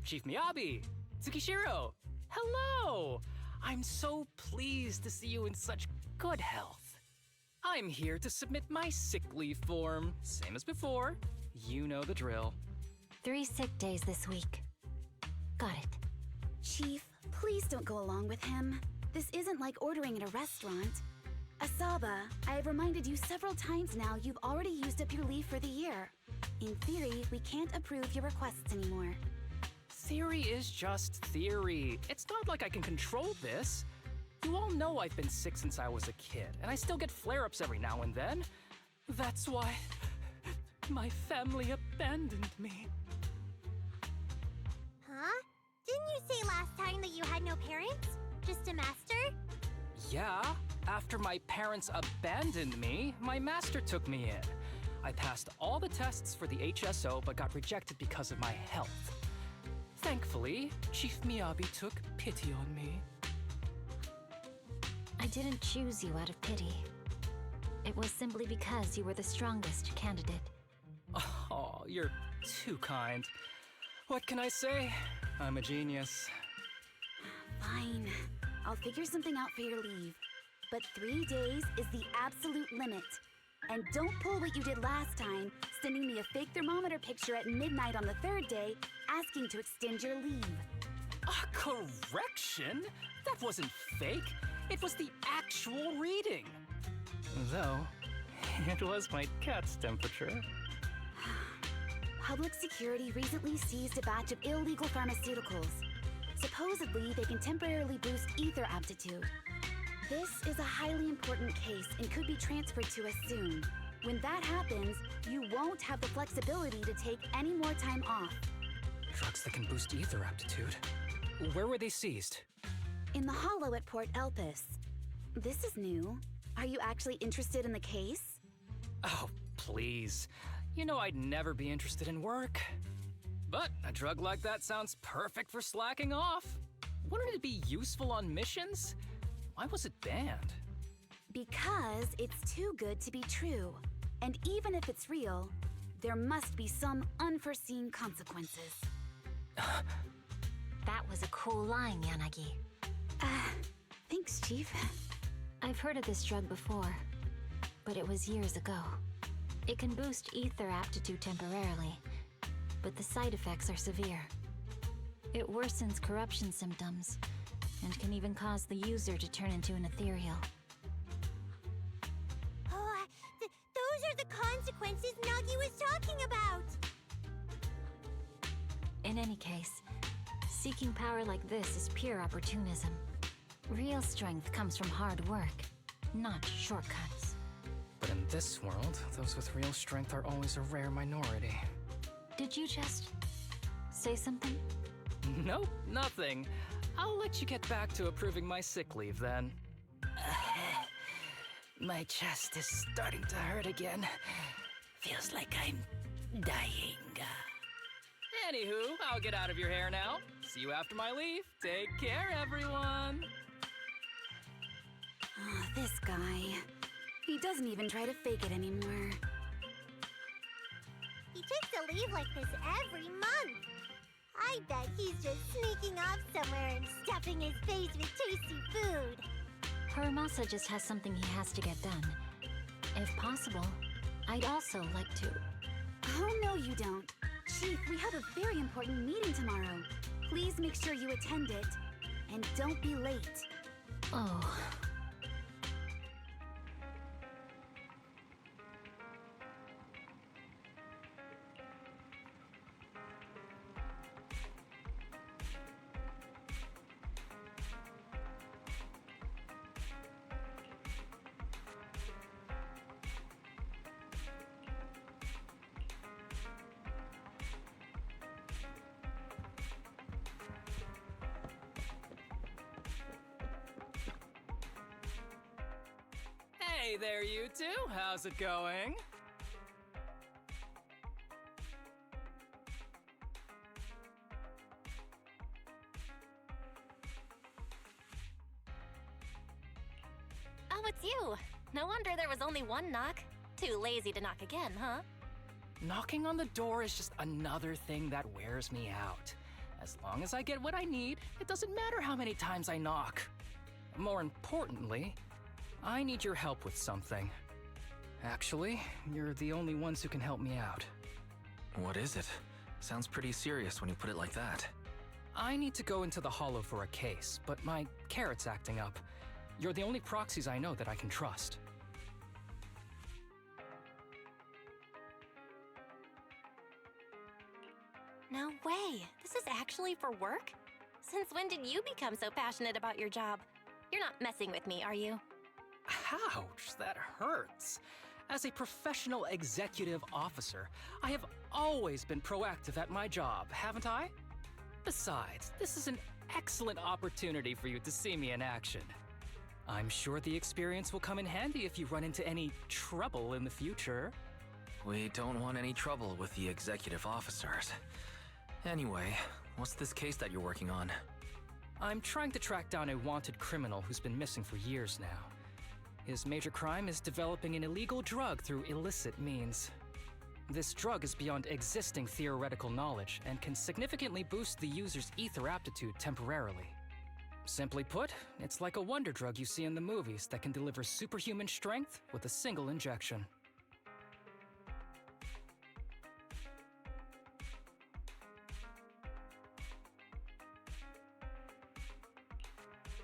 Chief Miyabi! Tsukishiro! Hello! I'm so pleased to see you in such good health. I'm here to submit my sick leave form. Same as before. You know the drill. 3 sick days this week. Got it. Chief, please don't go along with him. This isn't like ordering at a restaurant. Asaba, I have reminded you several times now you've already used up your leave for the year. In theory, we can't approve your requests anymore. Theory is just theory. It's not like I can control this. You all know I've been sick since I was a kid, and I still get flare-ups every now and then. That's why my family abandoned me. Huh? Didn't you say last time that you had no parents? Just a master? Yeah, after my parents abandoned me, my master took me in. I passed all the tests for the HSO but got rejected because of my health. Thankfully, Chief Miyabi took pity on me. I didn't choose you out of pity. It was simply because you were the strongest candidate. Oh, you're too kind. What can I say? I'm a genius. Fine. I'll figure something out for your leave. But 3 days is the absolute limit. And don't pull what you did last time, sending me a fake thermometer picture at midnight on the 3rd day, asking to extend your leave. A correction? That wasn't fake. It was the actual reading. Though, it was my cat's temperature. Public security recently seized a batch of illegal pharmaceuticals. Supposedly, they can temporarily boost ether aptitude. This is a highly important case and could be transferred to us soon. When that happens, you won't have the flexibility to take any more time off. Drugs that can boost ether aptitude. Where were they seized? In the hollow at Port Elpis. This is new. Are you actually interested in the case? Oh, please. You know I'd never be interested in work. But a drug like that sounds perfect for slacking off. Wouldn't it be useful on missions? Why was it banned? Because it's too good to be true. And even if it's real, there must be some unforeseen consequences. That was a cool line, Yanagi. Thanks, Chief. I've heard of this drug before, but it was years ago. It can boost ether aptitude temporarily, but the side effects are severe. It worsens corruption symptoms, and can even cause the user to turn into an ethereal. Oh, those are the consequences Nagi was talking about! In any case, seeking power like this is pure opportunism. Real strength comes from hard work, not shortcuts. But in this world, those with real strength are always a rare minority. Did you just say something? Nope, nothing. I'll let you get back to approving my sick leave then. My chest is starting to hurt again. Feels like I'm dying. Anywho, I'll get out of your hair now. See you after my leave. Take care, everyone. Oh, this guy. He doesn't even try to fake it anymore. He takes a leave like this every month. I bet he's just sneaking off somewhere and stuffing his face with tasty food. Harumasa just has something he has to get done. If possible, I'd also like to... Oh, no you don't. Chief, we have a very important meeting tomorrow. Please make sure you attend it. And don't be late. Oh... Hey there, you two. How's it going? Oh, it's you. No wonder there was only one knock. Too lazy to knock again, huh? Knocking on the door is just another thing that wears me out. As long as I get what I need, it doesn't matter how many times I knock. More importantly, I need your help with something. Actually, you're the only ones who can help me out. What is it? Sounds pretty serious when you put it like that. I need to go into the Hollow for a case, but my carrot's acting up. You're the only proxies I know that I can trust. No way. This is actually for work? Since when did you become so passionate about your job? You're not messing with me, are you? Ouch, that hurts. As a professional executive officer, I have always been proactive at my job, haven't I? Besides, this is an excellent opportunity for you to see me in action. I'm sure the experience will come in handy if you run into any trouble in the future. We don't want any trouble with the executive officers. Anyway, what's this case that you're working on? I'm trying to track down a wanted criminal who's been missing for years now. His major crime is developing an illegal drug through illicit means. This drug is beyond existing theoretical knowledge and can significantly boost the user's ether aptitude temporarily. Simply put, it's like a wonder drug you see in the movies that can deliver superhuman strength with a single injection.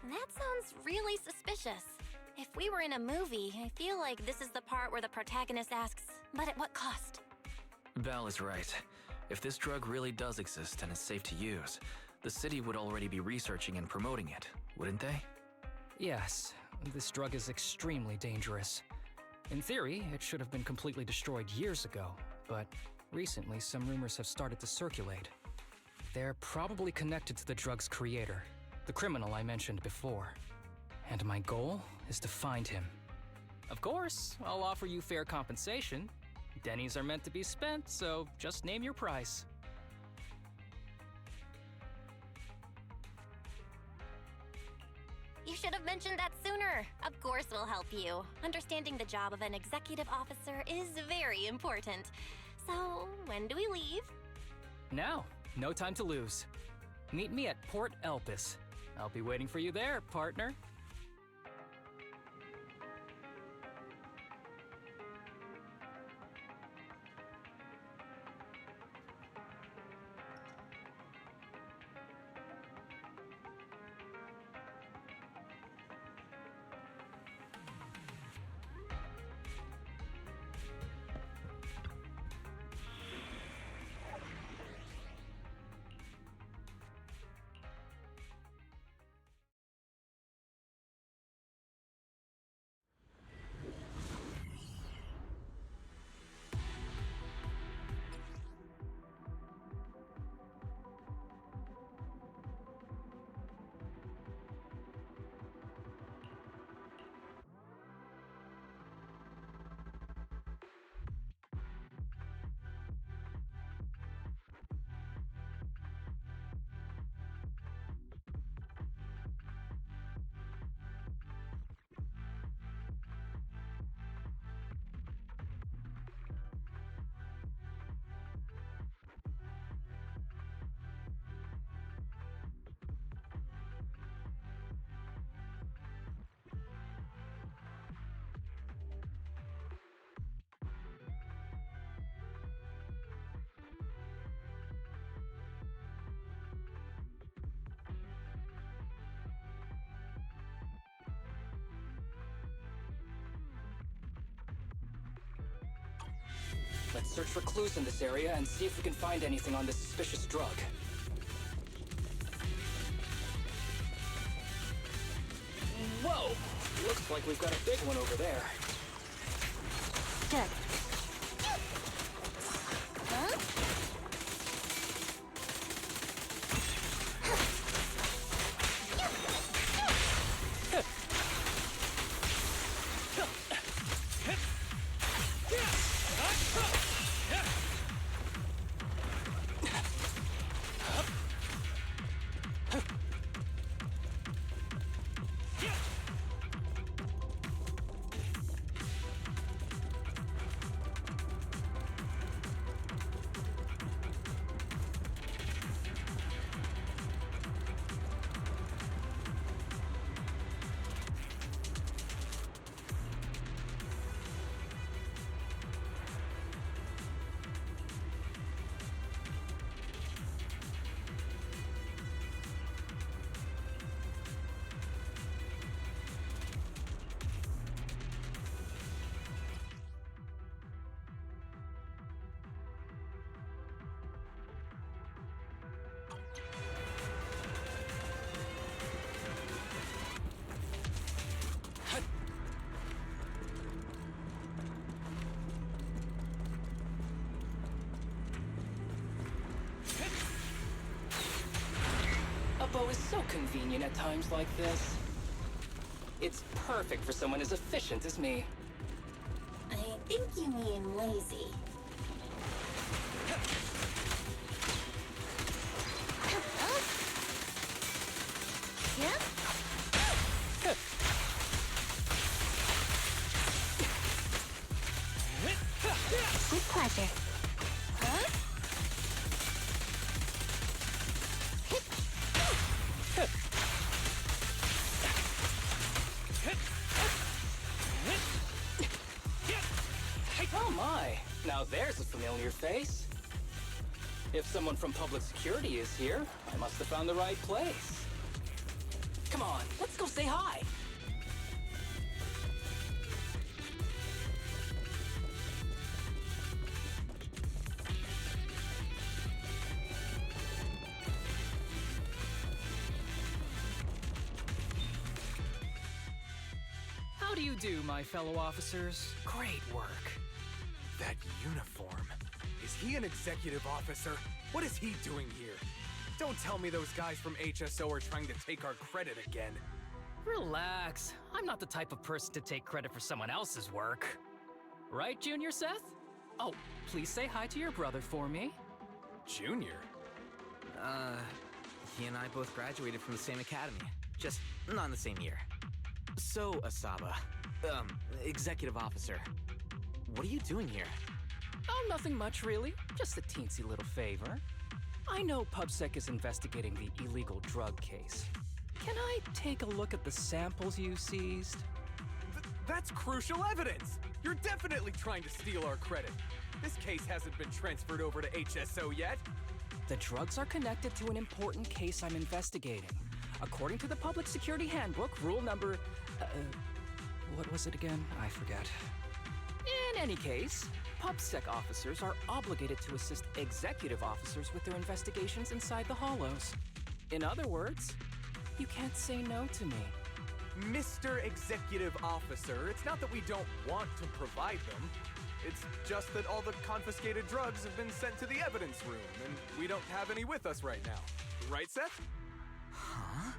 That sounds really suspicious. If we were in a movie, I feel like this is the part where the protagonist asks, but at what cost? Belle is right. If this drug really does exist and is safe to use, the city would already be researching and promoting it, wouldn't they? Yes, this drug is extremely dangerous. In theory, it should have been completely destroyed years ago, but recently some rumors have started to circulate. They're probably connected to the drug's creator, the criminal I mentioned before. And my goal is to find him. Of course, I'll offer you fair compensation. Denny's are meant to be spent, so just name your price. You should have mentioned that sooner. Of course we'll help you. Understanding the job of an executive officer is very important. So, when do we leave? Now, no time to lose. Meet me at Port Elpis. I'll be waiting for you there, partner. Let's search for clues in this area and see if we can find anything on this suspicious drug. Whoa! Looks like we've got a big one over there. Good. Huh? Limbo is so convenient at times like this. It's perfect for someone as efficient as me. I think you mean lazy. Yep. With pleasure. Huh? Oh my, now there's a familiar face. If someone from public security is here, I must have found the right place. Come on, let's go say hi. How do you do, my fellow officers? Great work. That uniform. Is he an executive officer? What is he doing here? Don't tell me those guys from HSO are trying to take our credit again. Relax. I'm not the type of person to take credit for someone else's work. Right, Junior Seth? Oh, please say hi to your brother for me. Junior? He and I both graduated from the same academy. Just not in the same year. So, Asaba, executive officer, what are you doing here? Oh, nothing much, really. Just a teensy little favor. I know PubSec is investigating the illegal drug case. Can I take a look at the samples you seized? That's crucial evidence! You're definitely trying to steal our credit. This case hasn't been transferred over to HSO yet. The drugs are connected to an important case I'm investigating. According to the Public Security Handbook, rule number... what was it again? I forget. In any case, PubSec officers are obligated to assist executive officers with their investigations inside the Hollows. In other words, you can't say no to me. Mr. Executive Officer, it's not that we don't want to provide them. It's just that all the confiscated drugs have been sent to the evidence room, and we don't have any with us right now. Right, Seth? Huh?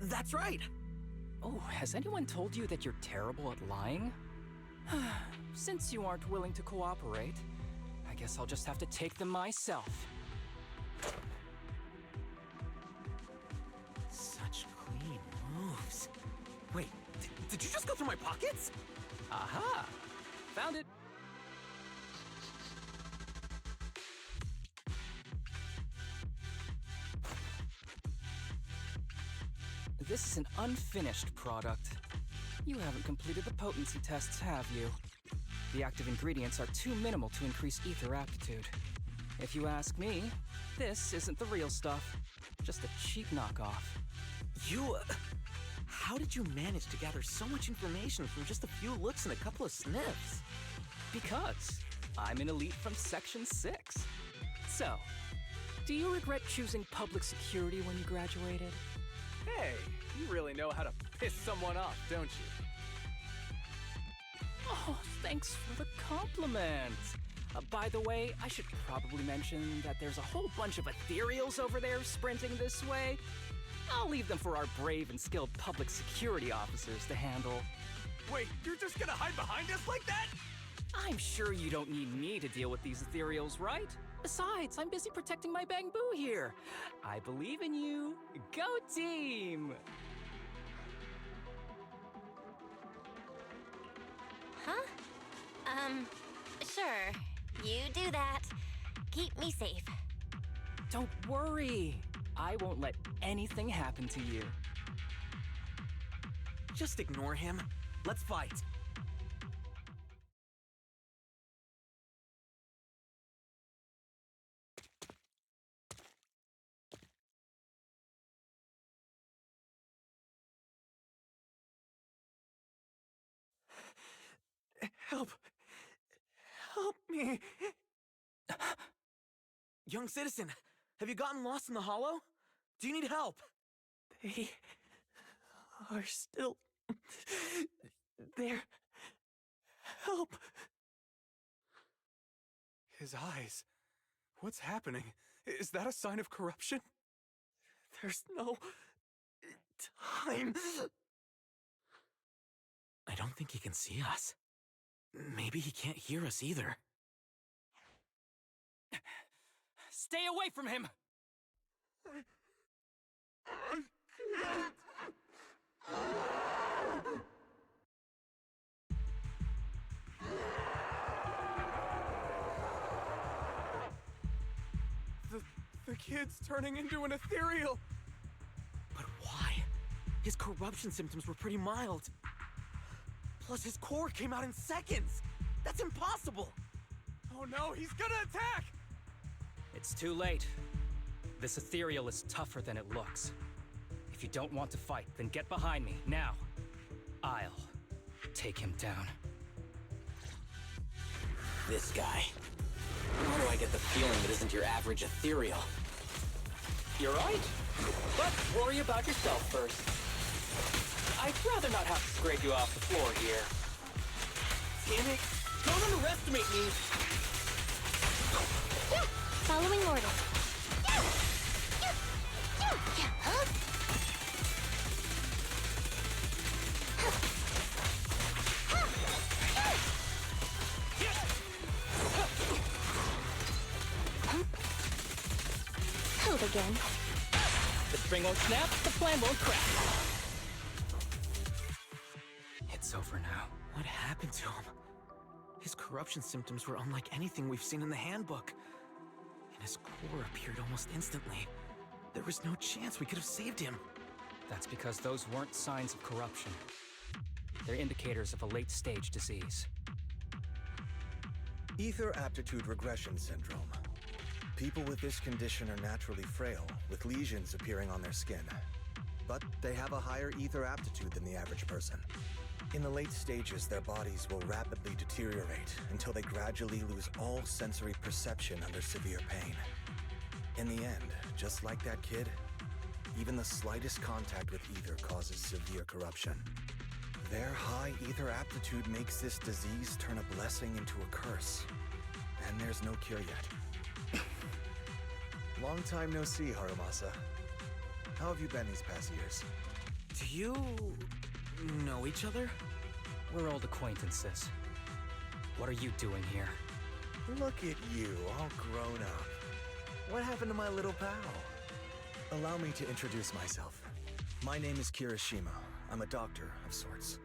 That's right! Oh, has anyone told you that you're terrible at lying? Since you aren't willing to cooperate, I guess I'll just have to take them myself. Such clean moves. Wait, did you just go through my pockets? Aha! Found it! This is an unfinished product. You haven't completed the potency tests, have you? The active ingredients are too minimal to increase ether aptitude. If you ask me, this isn't the real stuff. Just a cheap knockoff. You... how did you manage to gather so much information from just a few looks and a couple of sniffs? Because I'm an elite from Section 6. So, do you regret choosing public security when you graduated? Hey, you really know how to piss someone off, don't you? Oh, thanks for the compliment. By the way, I should probably mention that there's a whole bunch of ethereals over there sprinting this way. I'll leave them for our brave and skilled public security officers to handle. Wait, you're just gonna hide behind us like that? I'm sure you don't need me to deal with these ethereals, right? Besides, I'm busy protecting my bamboo here. I believe in you. Go team! Huh? Sure. You do that. Keep me safe. Don't worry. I won't let anything happen to you. Just ignore him. Let's fight. Help! Help me! Young citizen, have you gotten lost in the hollow? Do you need help? They are still there. Help! His eyes. What's happening? Is that a sign of corruption? There's no time. I don't think he can see us. Maybe he can't hear us either. Stay away from him! The kid's turning into an ethereal! But why? His corruption symptoms were pretty mild. Plus, his core came out in seconds! That's impossible! Oh no, he's gonna attack! It's too late. This ethereal is tougher than it looks. If you don't want to fight, then get behind me, now. I'll take him down. This guy. Why do I get the feeling that isn't your average ethereal? You're right. But worry about yourself first. I'd rather not have to scrape you off the floor here. Damn it! Don't underestimate me! Following orders. Hold again. The spring won't snap, the plan won't crack. It's over now. What happened to him? His corruption symptoms were unlike anything we've seen in the handbook. And his core appeared almost instantly. There was no chance we could have saved him. That's because those weren't signs of corruption. They're indicators of a late-stage disease. Ether aptitude regression syndrome. People with this condition are naturally frail, with lesions appearing on their skin. But they have a higher ether aptitude than the average person. In the late stages, their bodies will rapidly deteriorate until they gradually lose all sensory perception under severe pain. In the end, just like that kid, even the slightest contact with ether causes severe corruption. Their high ether aptitude makes this disease turn a blessing into a curse. And there's no cure yet. Long time no see, Harumasa. How have you been these past years? Do you know each other? We're old acquaintances. What are you doing here? Look at you, all grown up. What happened to my little pal? Allow me to introduce myself. My name is Kirishima. I'm a doctor of sorts.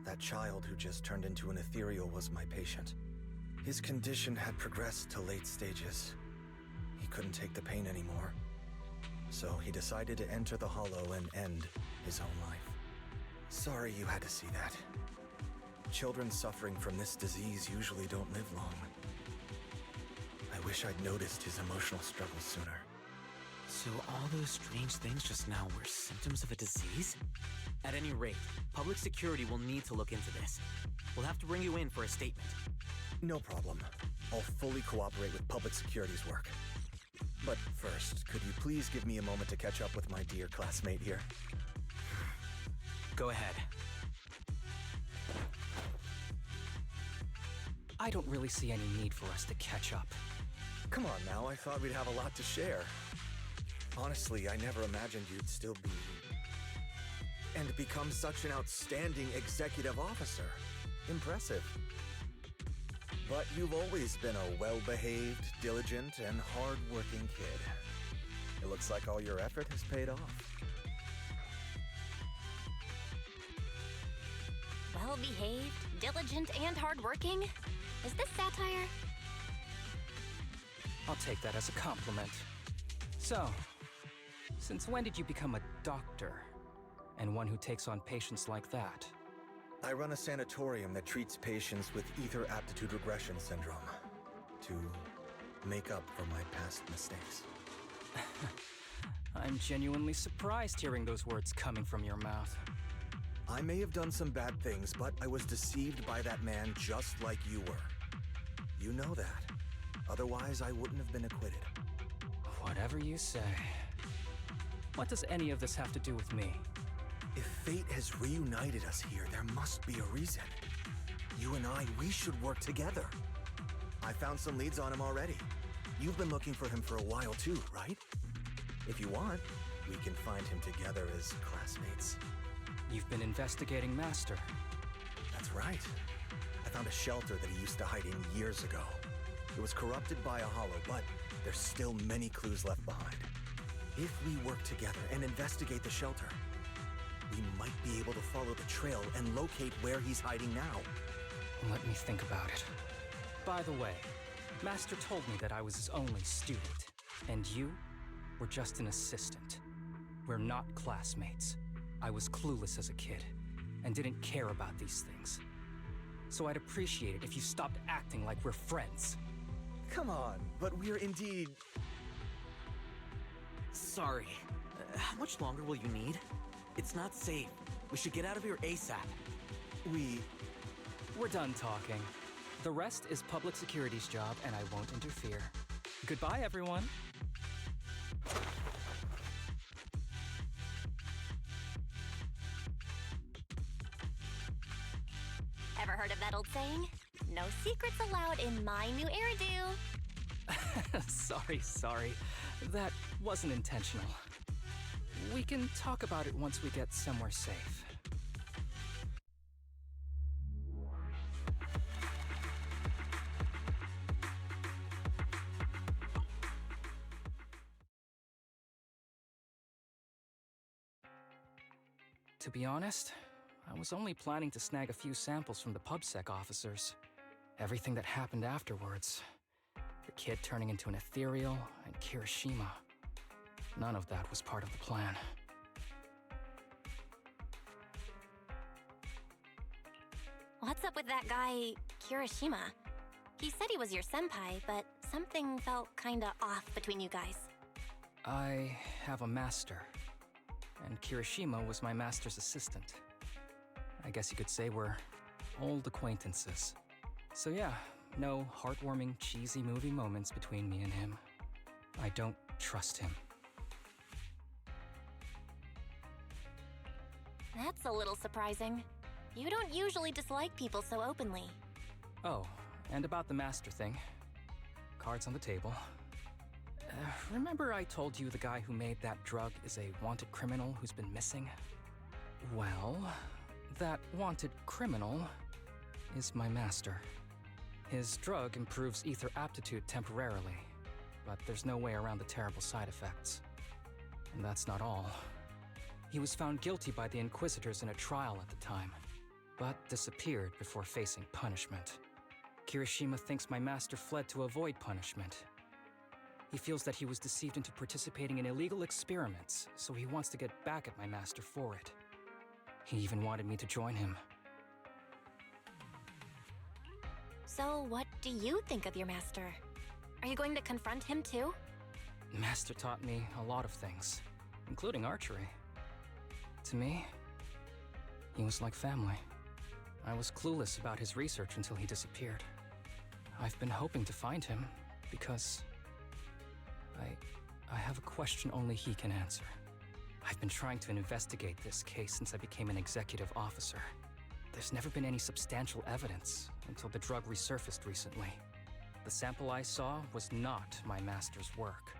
That child who just turned into an ethereal was my patient. His condition had progressed to late stages. He couldn't take the pain anymore. So he decided to enter the Hollow and end his own life. Sorry you had to see that. Children suffering from this disease usually don't live long. I wish I'd noticed his emotional struggles sooner. So all those strange things just now were symptoms of a disease? At any rate, public security will need to look into this. We'll have to bring you in for a statement. No problem. I'll fully cooperate with public security's work. But first, could you please give me a moment to catch up with my dear classmate here? Go ahead. I don't really see any need for us to catch up. Come on now, I thought we'd have a lot to share. Honestly, I never imagined you'd still be... and become such an outstanding executive officer. Impressive. But you've always been a well-behaved, diligent, and hard-working kid. It looks like all your effort has paid off. Well-behaved, diligent, and hardworking? Is this satire? I'll take that as a compliment. So, since when did you become a doctor? And one who takes on patients like that? I run a sanatorium that treats patients with ether aptitude regression syndrome to make up for my past mistakes. I'm genuinely surprised hearing those words coming from your mouth. I may have done some bad things, but I was deceived by that man just like you were. You know that. Otherwise, I wouldn't have been acquitted. Whatever you say. What does any of this have to do with me? If fate has reunited us here, there must be a reason. You and I, we should work together. I found some leads on him already. You've been looking for him for a while too, right? If you want, we can find him together as classmates. You've been investigating Master. That's right. I found a shelter that he used to hide in years ago. It was corrupted by a hollow, but there's still many clues left behind. If we work together and investigate the shelter, we might be able to follow the trail and locate where he's hiding now. Let me think about it. By the way, Master told me that I was his only student, and you were just an assistant. We're not classmates. I was clueless as a kid, and didn't care about these things. So I'd appreciate it if you stopped acting like we're friends. Come on, but we're indeed... Sorry. How much longer will you need? It's not safe. We should get out of here ASAP. We're done talking. The rest is public security's job, and I won't interfere. Goodbye, everyone. Ever heard of that old saying? No secrets allowed in my new hairdo. Sorry. That wasn't intentional. We can talk about it once we get somewhere safe. To be honest, I was only planning to snag a few samples from the PubSec officers. Everything that happened afterwards. The kid turning into an ethereal, and Kirishima. None of that was part of the plan. What's up with that guy, Kirishima? He said he was your senpai, but something felt kinda off between you guys. I have a master, and Kirishima was my master's assistant. I guess you could say we're old acquaintances. So yeah, no heartwarming, cheesy movie moments between me and him. I don't trust him. That's a little surprising. You don't usually dislike people so openly. Oh, and about the master thing. Cards on the table. Remember I told you the guy who made that drug is a wanted criminal who's been missing? Well, that wanted criminal is my master. His drug improves ether aptitude temporarily, but there's no way around the terrible side effects. And that's not all. He was found guilty by the Inquisitors in a trial at the time, but disappeared before facing punishment. Kirishima thinks my master fled to avoid punishment. He feels that he was deceived into participating in illegal experiments, so he wants to get back at my master for it. He even wanted me to join him. So what do you think of your master? Are you going to confront him too? Master taught me a lot of things, including archery. To me, he was like family. I was clueless about his research until he disappeared. I've been hoping to find him because I have a question only he can answer. I've been trying to investigate this case since I became an executive officer. There's never been any substantial evidence until the drug resurfaced recently. The sample I saw was not my master's work.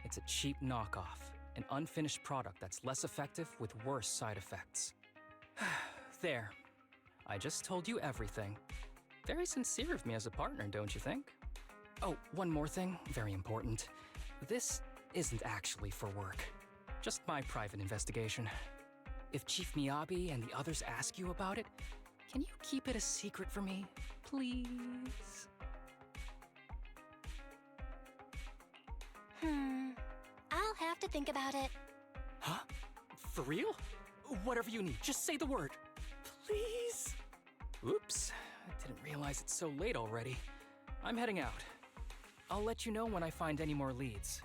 It's a cheap knockoff, an unfinished product that's less effective with worse side effects. There. I just told you everything. Very sincere of me as a partner, don't you think? Oh, one more thing, very important. This isn't actually for work. Just my private investigation. If Chief Miyabi and the others ask you about it, can you keep it a secret for me, please? I'll have to think about it. Huh? For real? Whatever you need, just say the word. Please? Oops, I didn't realize it's so late already. I'm heading out. I'll let you know when I find any more leads.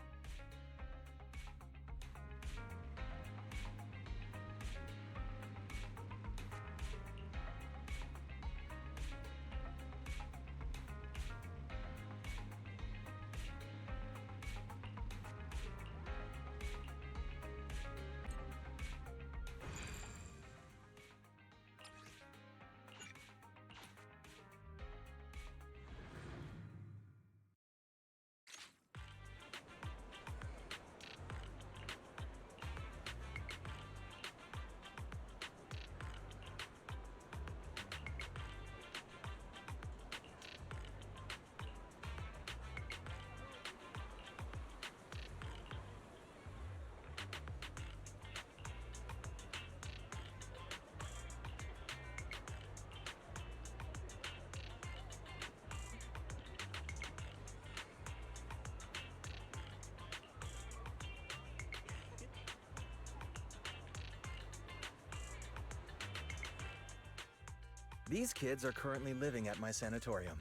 These kids are currently living at my sanatorium.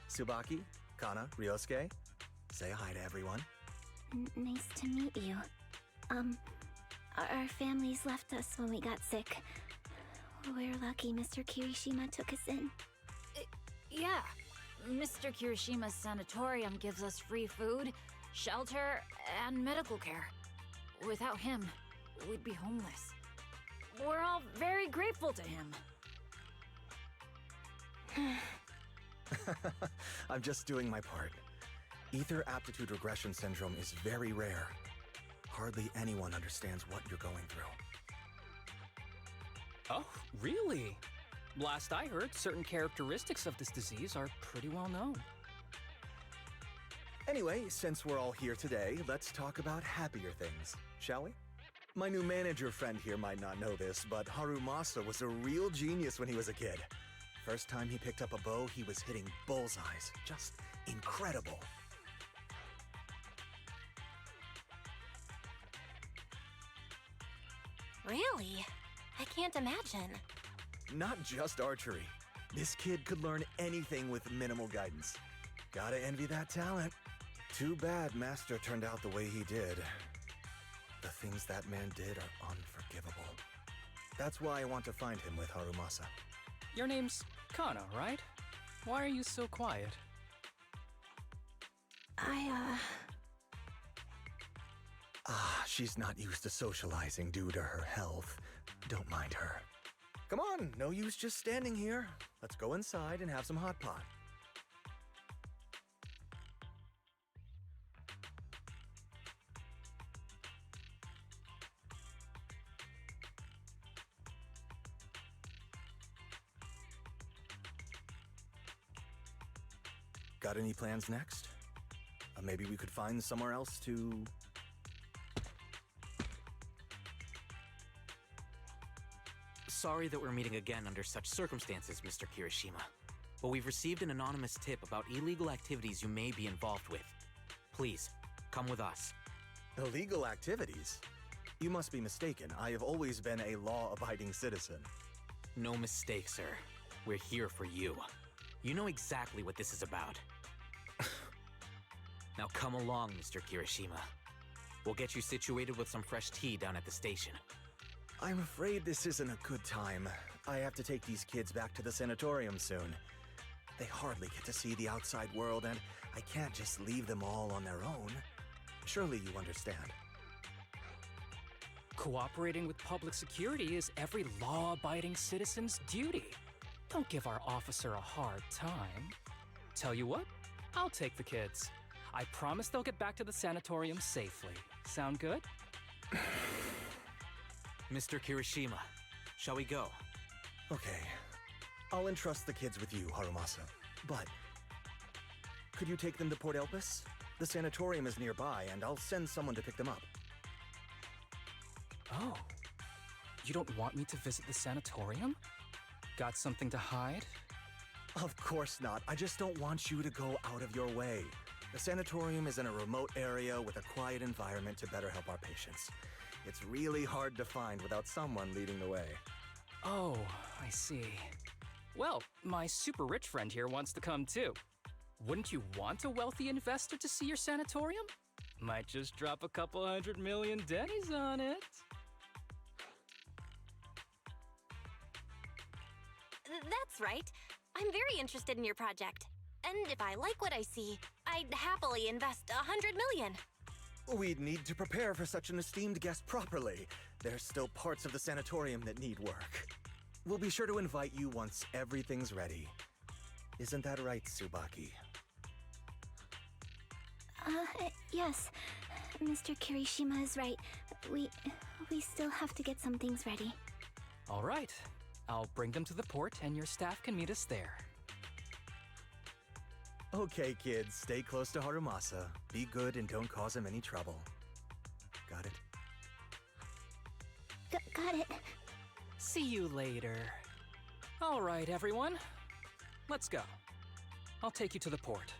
Tsubaki, Kana, Ryosuke, say hi to everyone. Nice to meet you. Our families left us when we got sick. We're lucky Mr. Kirishima took us in. Yeah. Mr. Kirishima's sanatorium gives us free food, shelter, and medical care. Without him, we'd be homeless. We're all very grateful to him. I'm just doing my part. Ether aptitude regression syndrome is very rare. Hardly anyone understands what you're going through. Oh, really? Last I heard, certain characteristics of this disease are pretty well known. Anyway, since we're all here today, let's talk about happier things, shall we? My new manager friend here might not know this, but Harumasa was a real genius when he was a kid. First time he picked up a bow, he was hitting bullseyes. Just incredible. Really? I can't imagine. Not just archery. This kid could learn anything with minimal guidance. Gotta envy that talent. Too bad Master turned out the way he did. The things that man did are unforgivable. That's why I want to find him with Harumasa. Your name's Kana, right? Why are you so quiet? She's not used to socializing due to her health. Don't mind her. Come on, no use just standing here. Let's go inside and have some hot pot. Got any plans next? Maybe we could find somewhere else to... Sorry that we're meeting again under such circumstances, Mr. Kirishima. But we've received an anonymous tip about illegal activities you may be involved with. Please, come with us. Illegal activities? You must be mistaken. I have always been a law-abiding citizen. No mistake, sir. We're here for you. You know exactly what this is about. Now come along, Mr. Kirishima. We'll get you situated with some fresh tea down at the station. I'm afraid this isn't a good time. I have to take these kids back to the sanatorium soon. They hardly get to see the outside world, and I can't just leave them all on their own. Surely you understand. Cooperating with public security is every law-abiding citizen's duty. Don't give our officer a hard time. Tell you what, I'll take the kids. I promise they'll get back to the sanatorium safely. Sound good? Mr. Kirishima, shall we go? Okay. I'll entrust the kids with you, Harumasa. But... could you take them to Port Elpis? The sanatorium is nearby, and I'll send someone to pick them up. Oh. You don't want me to visit the sanatorium? Got something to hide? Of course not. I just don't want you to go out of your way. The sanatorium is in a remote area with a quiet environment to better help our patients. It's really hard to find without someone leading the way. Oh, I see. Well, my super rich friend here wants to come too. Wouldn't you want a wealthy investor to see your sanatorium? Might just drop a couple $100 million dennies on it. That's right. I'm very interested in your project. And if I like what I see, I'd happily invest $100 million. We'd need to prepare for such an esteemed guest properly. There's still parts of the sanatorium that need work. We'll be sure to invite you once everything's ready. Isn't that right, Tsubaki? Yes. Mr. Kirishima is right. We still have to get some things ready. All right. I'll bring them to the port and your staff can meet us there. Okay, kids, stay close to Harumasa. Be good and don't cause him any trouble. Got it? Got it. See you later. All right, everyone. Let's go. I'll take you to the port.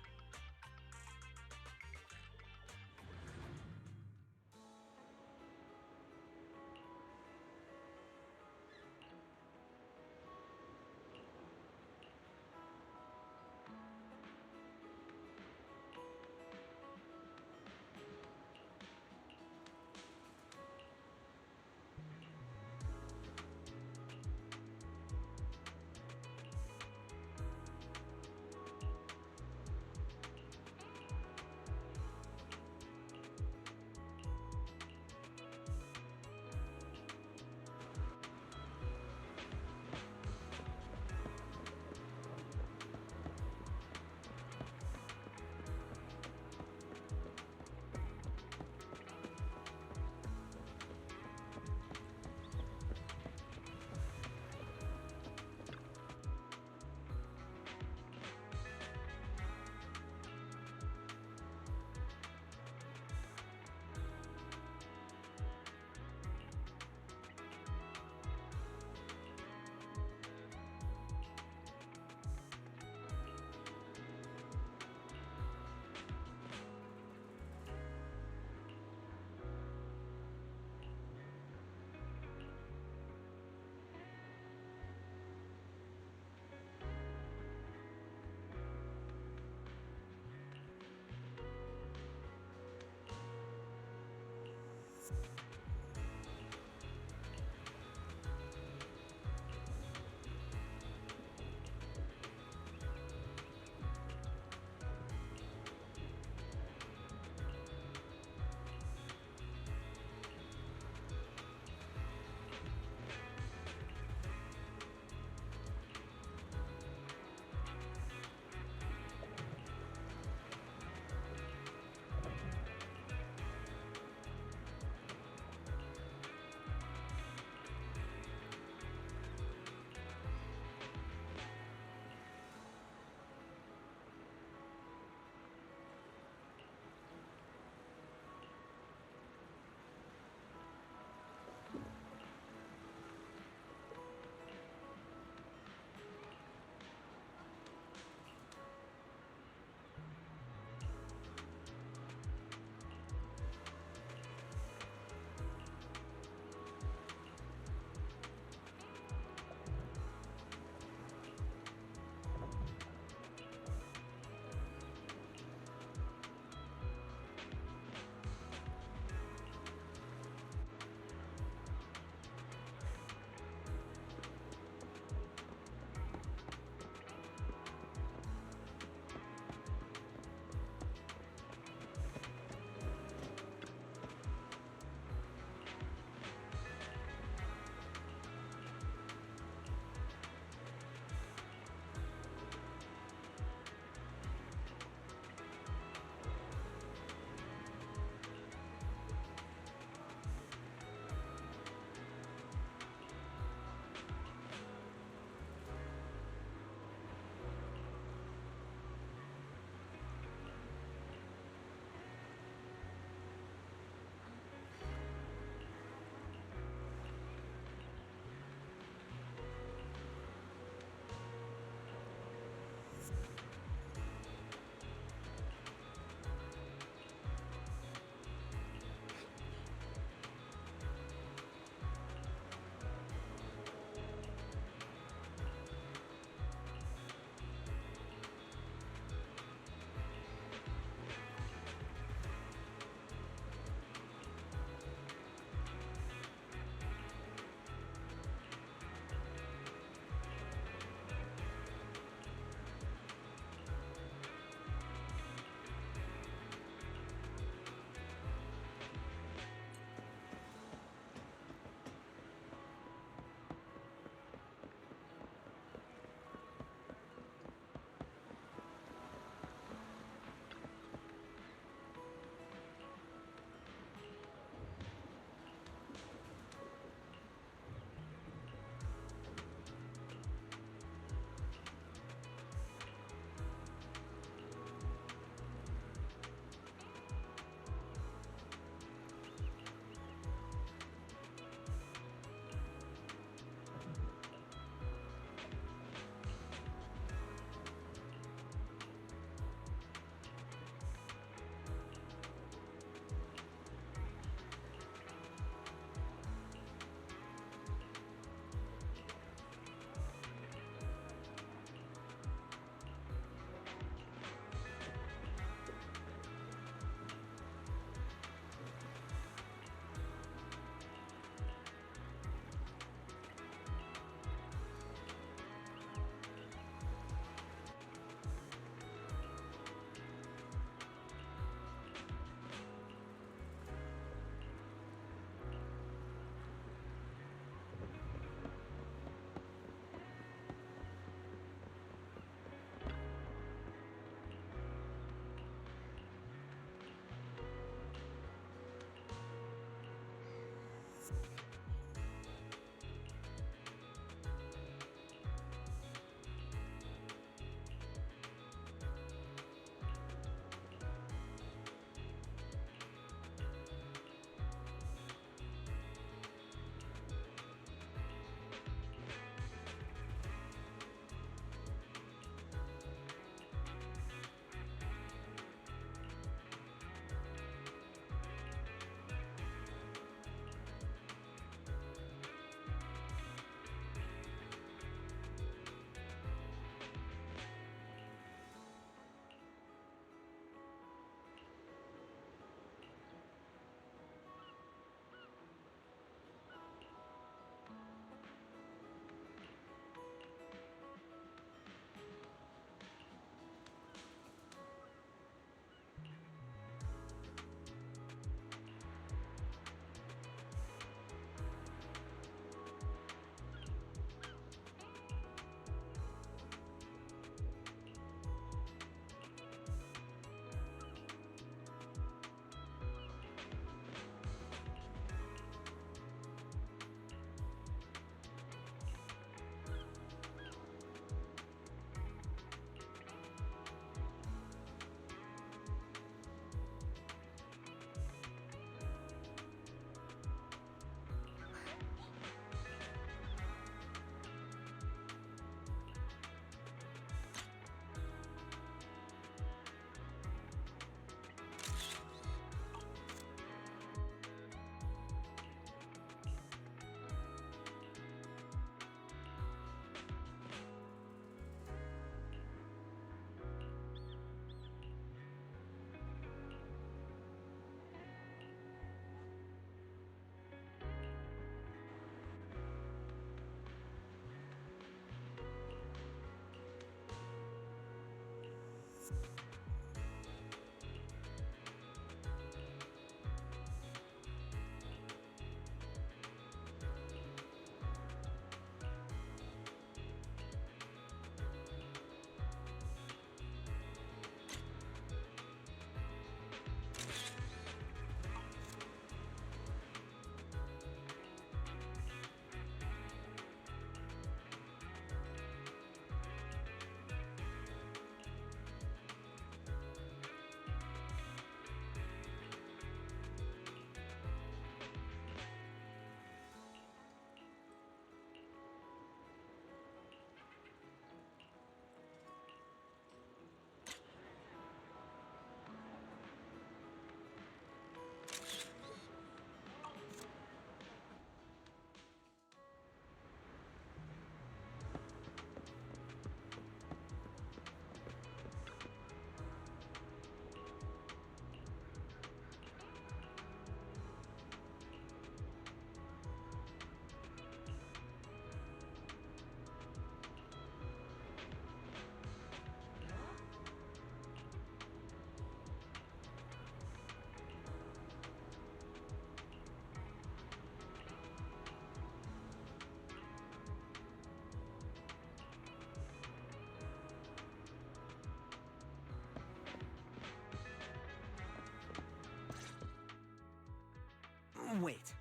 Wait,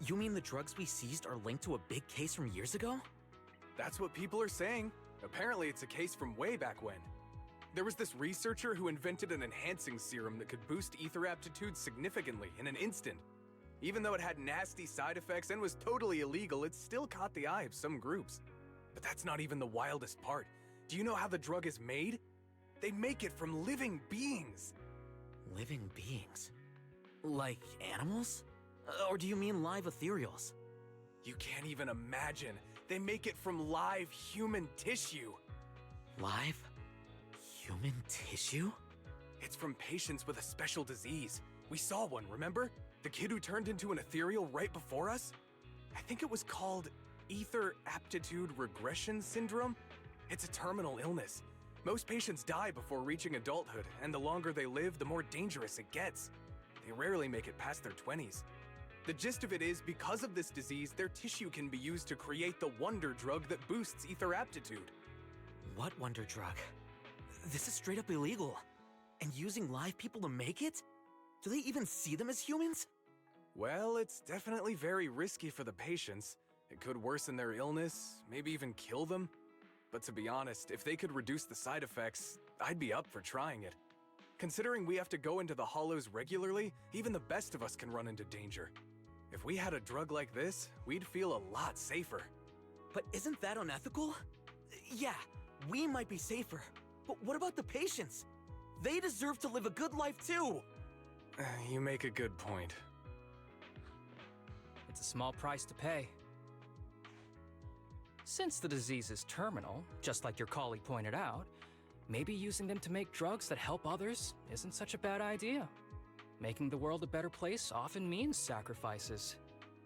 you mean the drugs we seized are linked to a big case from years ago? That's what people are saying. Apparently, it's a case from way back when. There was this researcher who invented an enhancing serum that could boost ether aptitude significantly in an instant. Even though it had nasty side effects and was totally illegal, it still caught the eye of some groups. But that's not even the wildest part. Do you know how the drug is made? They make it from living beings. Living beings? Like animals? Or do you mean live ethereals? You can't even imagine. They make it from live human tissue. Live? Human tissue? It's from patients with a special disease. We saw one, remember? The kid who turned into an ethereal right before us? I think it was called Ether Aptitude Regression Syndrome. It's a terminal illness. Most patients die before reaching adulthood, and the longer they live, the more dangerous it gets. They rarely make it past their 20s. The gist of it is, because of this disease, their tissue can be used to create the wonder drug that boosts ether aptitude. What wonder drug? This is straight up illegal. And using live people to make it? Do they even see them as humans? Well, it's definitely very risky for the patients. It could worsen their illness, maybe even kill them. But to be honest, if they could reduce the side effects, I'd be up for trying it. Considering we have to go into the hollows regularly, even the best of us can run into danger. If we had a drug like this, we'd feel a lot safer. But isn't that unethical? Yeah, we might be safer, but what about the patients? They deserve to live a good life too! You make a good point. It's a small price to pay. Since the disease is terminal, just like your colleague pointed out, maybe using them to make drugs that help others isn't such a bad idea. Making the world a better place often means sacrifices.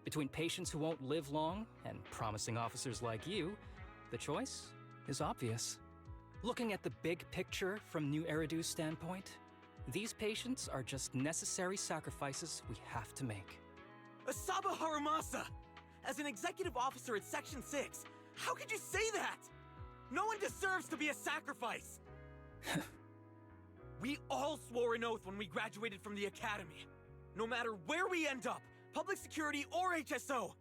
Between patients who won't live long and promising officers like you, the choice is obvious. Looking at the big picture from New Eridu's standpoint, these patients are just necessary sacrifices we have to make. Asaba Harumasa! As an executive officer at Section 6, how could you say that? No one deserves to be a sacrifice! We all swore an oath when we graduated from the academy. No matter where we end up, public security or HSO,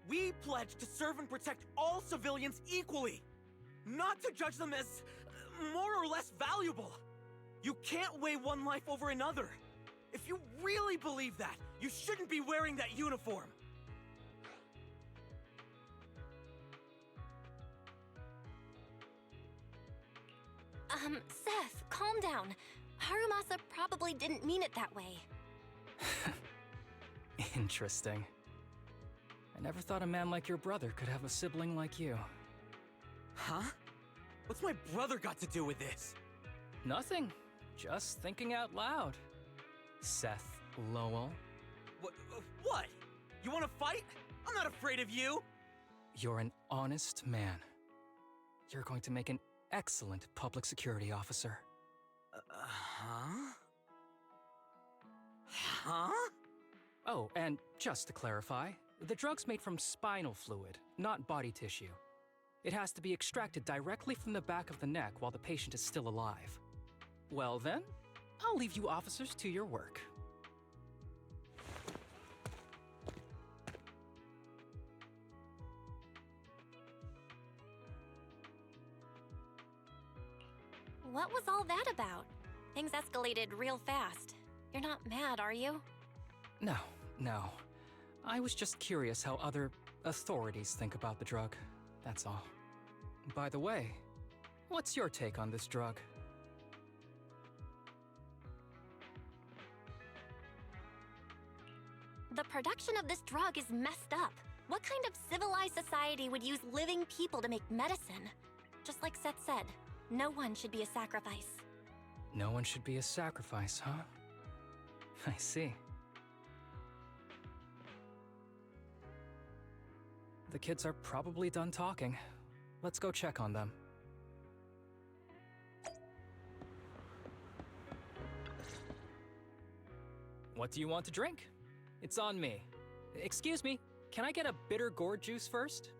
we pledge to serve and protect all civilians equally. Not to judge them as more or less valuable. You can't weigh one life over another. If you really believe that, you shouldn't be wearing that uniform. Seth, calm down. Harumasa probably didn't mean it that way. Interesting. I never thought a man like your brother could have a sibling like you. Huh? What's my brother got to do with this? Nothing. Just thinking out loud. Seth Lowell. What? You want to fight? I'm not afraid of you! You're an honest man. You're going to make an excellent public security officer. Huh? Huh? Oh, and just to clarify, the drug's made from spinal fluid, not body tissue. It has to be extracted directly from the back of the neck while the patient is still alive. Well then, I'll leave you officers to your work. What was all that about? Things escalated real fast. You're not mad, are you? No. I was just curious how other authorities think about the drug, that's all. By the way, what's your take on this drug? The production of this drug is messed up. What kind of civilized society would use living people to make medicine? Just like Seth said, no one should be a sacrifice. No one should be a sacrifice, huh? I see. The kids are probably done talking. Let's go check on them. What do you want to drink? It's on me. Excuse me, can I get a bitter gourd juice first?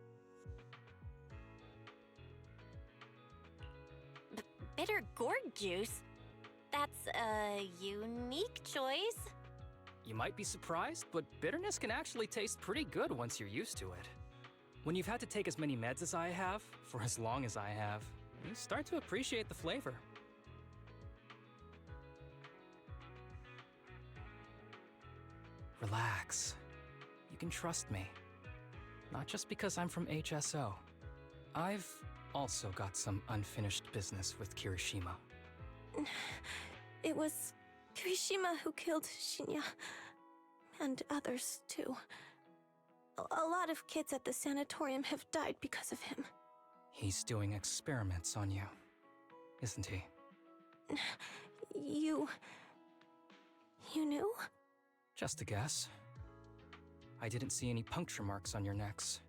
Bitter gourd juice? That's a unique choice. You might be surprised, but bitterness can actually taste pretty good once you're used to it. When you've had to take as many meds as I have, for as long as I have, you start to appreciate the flavor. Relax. You can trust me. Not just because I'm from HSO. I've also got some unfinished business with Kirishima. It was Kirishima who killed Shinya. And others, too. A lot of kids at the sanatorium have died because of him. He's doing experiments on you, isn't he? You knew? Just a guess. I didn't see any puncture marks on your necks.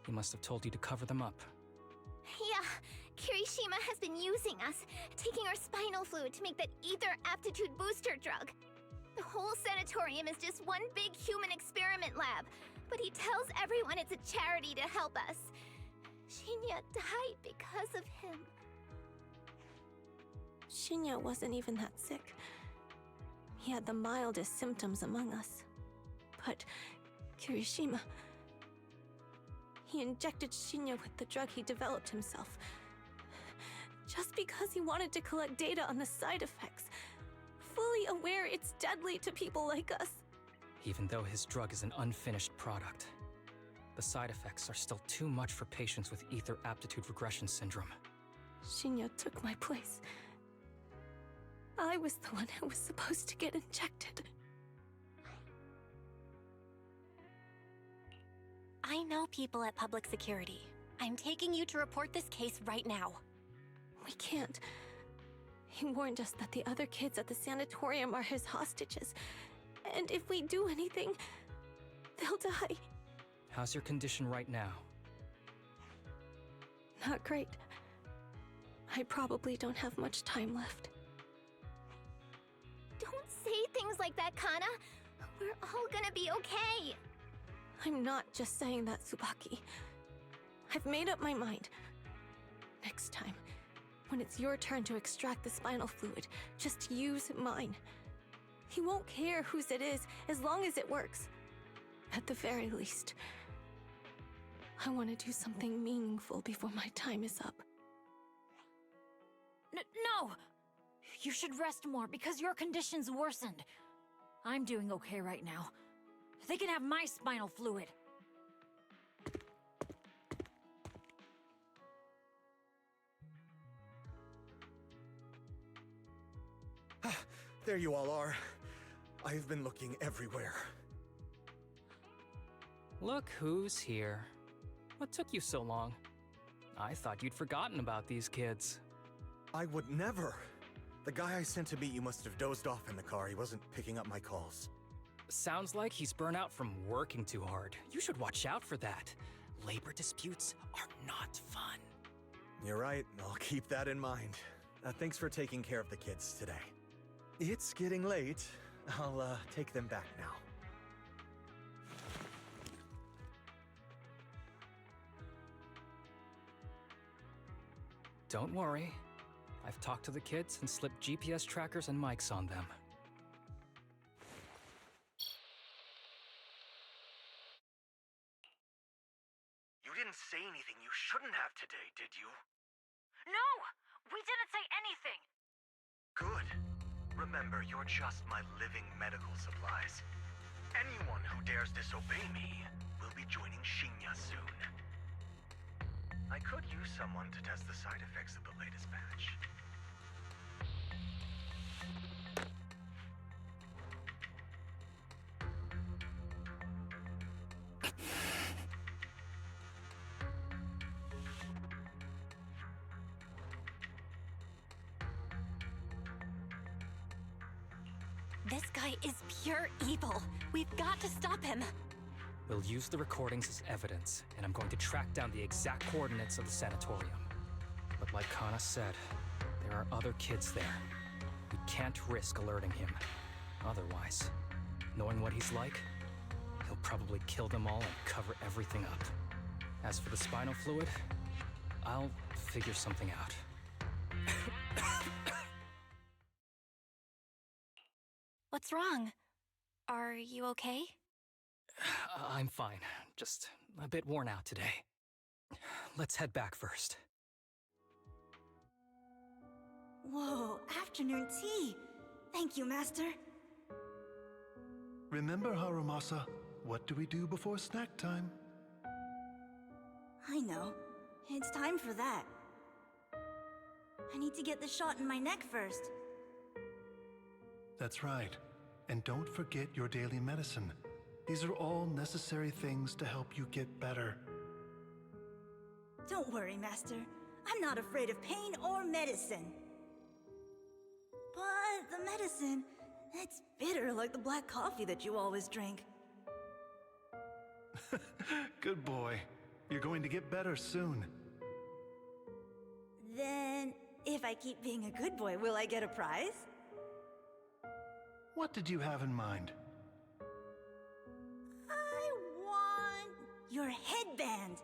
He must have told you to cover them up. Yeah, Kirishima has been using us, taking our spinal fluid to make that ether aptitude booster drug. The whole sanatorium is just one big human experiment lab, but he tells everyone it's a charity to help us. Shinya died because of him. Shinya wasn't even that sick. He had the mildest symptoms among us. But Kirishima... He injected Shinya with the drug he developed himself. Just because he wanted to collect data on the side effects, fully aware it's deadly to people like us. Even though his drug is an unfinished product, the side effects are still too much for patients with ether aptitude regression syndrome. Shinya took my place. I was the one who was supposed to get injected. I know people at public security. I'm taking you to report this case right now. We can't. He warned us that the other kids at the sanatorium are his hostages. And if we do anything, they'll die. How's your condition right now? Not great. I probably don't have much time left. Don't say things like that, Kana. We're all gonna be okay. I'm not just saying that, Tsubaki. I've made up my mind. Next time, when it's your turn to extract the spinal fluid, just use mine. He won't care whose it is, as long as it works. At the very least, I want to do something meaningful before my time is up. No! You should rest more because your condition's worsened. I'm doing okay right now. They can have my spinal fluid. There you all are. I've been looking everywhere. Look who's here. What took you so long? I thought you'd forgotten about these kids. I would never. The guy I sent to meet you must have dozed off in the car. He wasn't picking up my calls. Sounds like he's burnt out from working too hard. You should watch out for that. Labor disputes are not fun. You're right. I'll keep that in mind. Thanks for taking care of the kids today. It's getting late. I'll take them back now. Don't worry. I've talked to the kids and slipped GPS trackers and mics on them. You didn't say anything you shouldn't have today, did you? No! We didn't say anything! Good. Remember, you're just my living medical supplies. Anyone who dares disobey me will be joining Shinya soon. I could use someone to test the side effects of the latest batch. This guy is pure evil. We've got to stop him. We'll use the recordings as evidence, and I'm going to track down the exact coordinates of the sanatorium. But like Kana said, there are other kids there. We can't risk alerting him. Otherwise, knowing what he's like, he'll probably kill them all and cover everything up. As for the spinal fluid, I'll figure something out. What's wrong? Are you okay? I'm fine. Just a bit worn out today. Let's head back first. Whoa, afternoon tea! Thank you, Master. Remember, Harumasa, what do we do before snack time? I know. It's time for that. I need to get the shot in my neck first. That's right. And don't forget your daily medicine. These are all necessary things to help you get better. Don't worry, Master. I'm not afraid of pain or medicine. But the medicine, it's bitter like the black coffee that you always drink. Good boy. You're going to get better soon. Then, if I keep being a good boy, will I get a prize? What did you have in mind? I want your headband.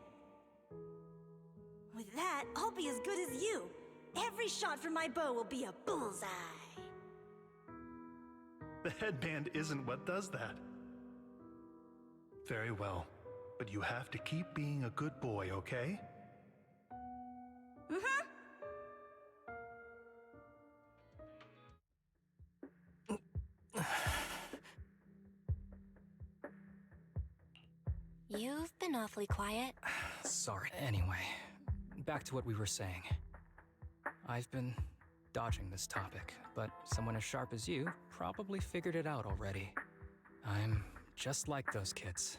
With that, I'll be as good as you. Every shot from my bow will be a bullseye. The headband isn't what does that. Very well, but you have to keep being a good boy, okay? Mm-hmm. You've been awfully quiet. Sorry. Anyway, back to what we were saying. I've been dodging this topic, but someone as sharp as you probably figured it out already. I'm just like those kids.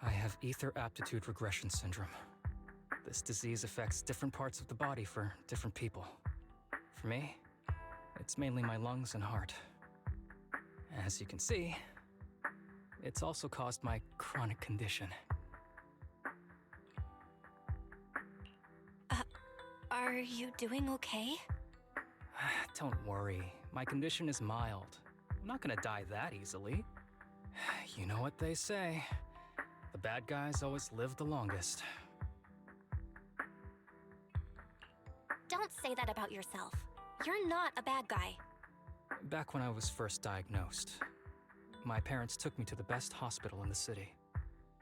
I have ether aptitude regression syndrome. This disease affects different parts of the body for different people. For me, it's mainly my lungs and heart. As you can see, it's also caused my chronic condition. Are you doing okay? Don't worry, my condition is mild. I'm not gonna die that easily. You know what they say. The bad guys always live the longest. Don't say that about yourself. You're not a bad guy. Back when I was first diagnosed, my parents took me to the best hospital in the city.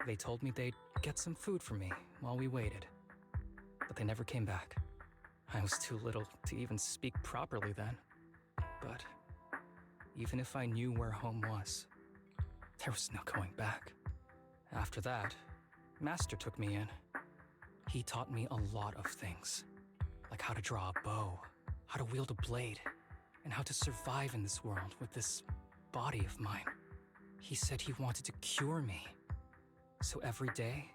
They told me they'd get some food for me while we waited. But they never came back. I was too little to even speak properly then. But even if I knew where home was, there was no going back. After that, Master took me in. He taught me a lot of things, like how to draw a bow, how to wield a blade, and how to survive in this world with this body of mine. He said he wanted to cure me. So every day,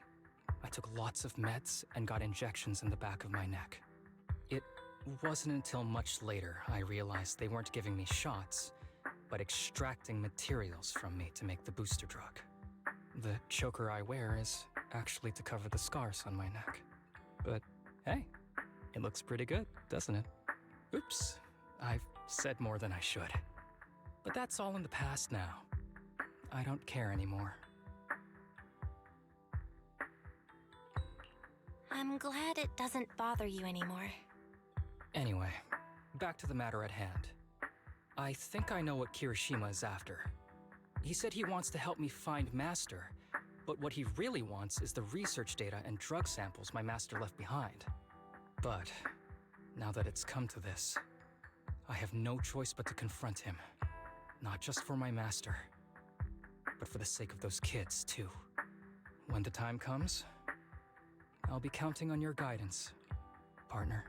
I took lots of meds and got injections in the back of my neck. It wasn't until much later I realized they weren't giving me shots, but extracting materials from me to make the booster drug. The choker I wear is actually to cover the scars on my neck. But hey, it looks pretty good, doesn't it? Oops, I've said more than I should. But that's all in the past now. I don't care anymore. I'm glad it doesn't bother you anymore. Anyway, back to the matter at hand. I think I know what Kirishima is after. He said he wants to help me find Master, but what he really wants is the research data and drug samples my Master left behind. But now that it's come to this, I have no choice but to confront him. Not just for my Master, but for the sake of those kids, too. When the time comes, I'll be counting on your guidance, partner.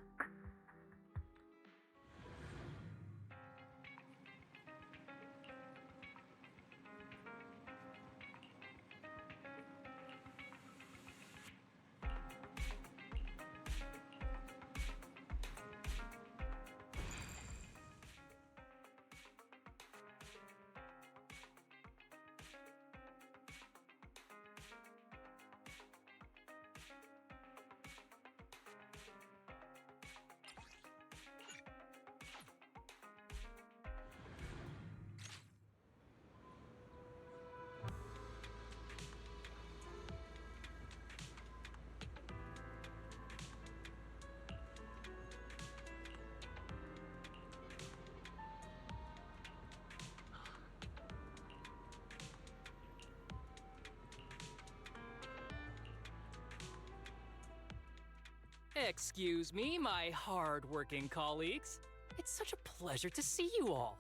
Excuse me, my hard-working colleagues. It's such a pleasure to see you all.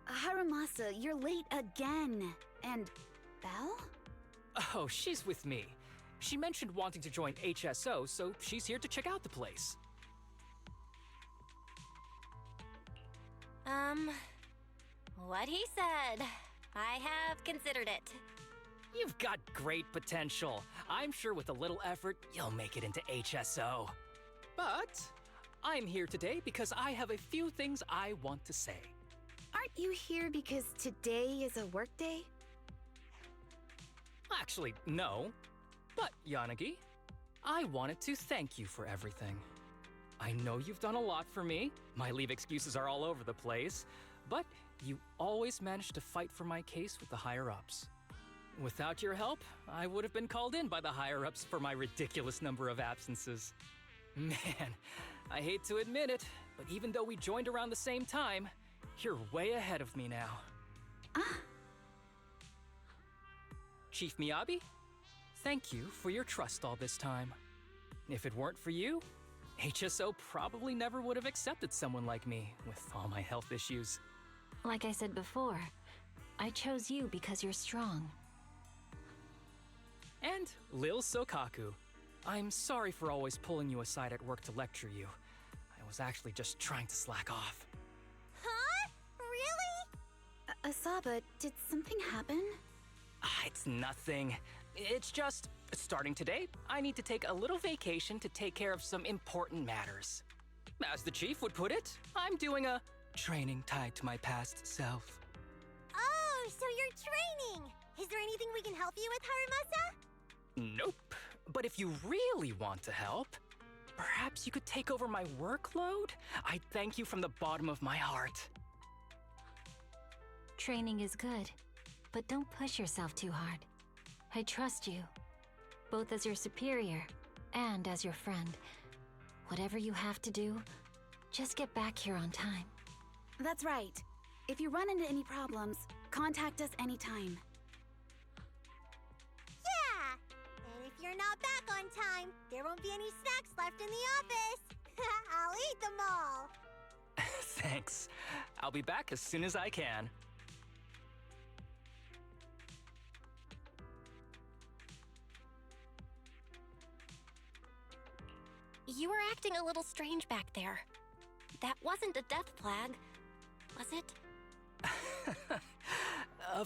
Harumasa, you're late again. And Belle? Oh, she's with me. She mentioned wanting to join HSO, so she's here to check out the place. What he said. I have considered it. You've got great potential. I'm sure with a little effort, you'll make it into HSO. But I'm here today because I have a few things I want to say. Aren't you here because today is a work day? Actually, no. But, Yanagi, I wanted to thank you for everything. I know you've done a lot for me. My leave excuses are all over the place. But you always managed to fight for my case with the higher-ups. Without your help, I would have been called in by the higher-ups for my ridiculous number of absences. Man, I hate to admit it, but even though we joined around the same time, you're way ahead of me now. Chief Miyabi, thank you for your trust all this time. If it weren't for you, HSO probably never would have accepted someone like me with all my health issues. Like I said before, I chose you because you're strong. And Lil Sokaku, I'm sorry for always pulling you aside at work to lecture you. I was actually just trying to slack off. Huh? Really? Asaba, did something happen? It's nothing. It's just, starting today, I need to take a little vacation to take care of some important matters. As the chief would put it, I'm doing a training tied to my past self. Oh, so you're training! Is there anything we can help you with, Harumasa? Nope. But if you really want to help, perhaps you could take over my workload? I'd thank you from the bottom of my heart. Training is good, but don't push yourself too hard. I trust you, both as your superior and as your friend. Whatever you have to do, just get back here on time. That's right. If you run into any problems, contact us anytime. Yeah! And if you're not back on time, there won't be any snacks left in the office. I'll eat them all. Thanks. I'll be back as soon as I can. You were acting a little strange back there. That wasn't a death plague, was it?